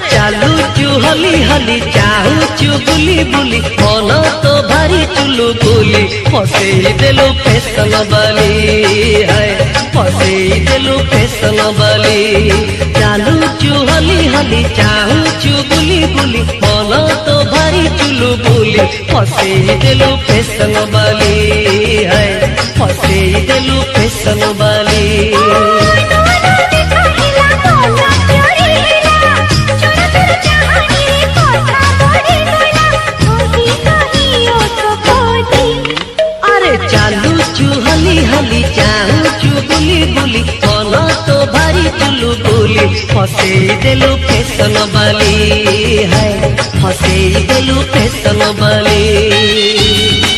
चालू हली हली चाहूचु बुली बुली मन तो भारी चुलु बुली फसे देलु फैशन बाली है फसे देलु फैशन बाली चालू हली हली चाहूचु बुली बुली मन तो भारी चुलु बुली फसे देलु फैशन बाली है फसे देलु फैशन बाली हली हली चाहूचु बुली बुली मन तो भारी चुलु बुली फसे देलु फैशन बाली है फसे देलु फैशन बाली।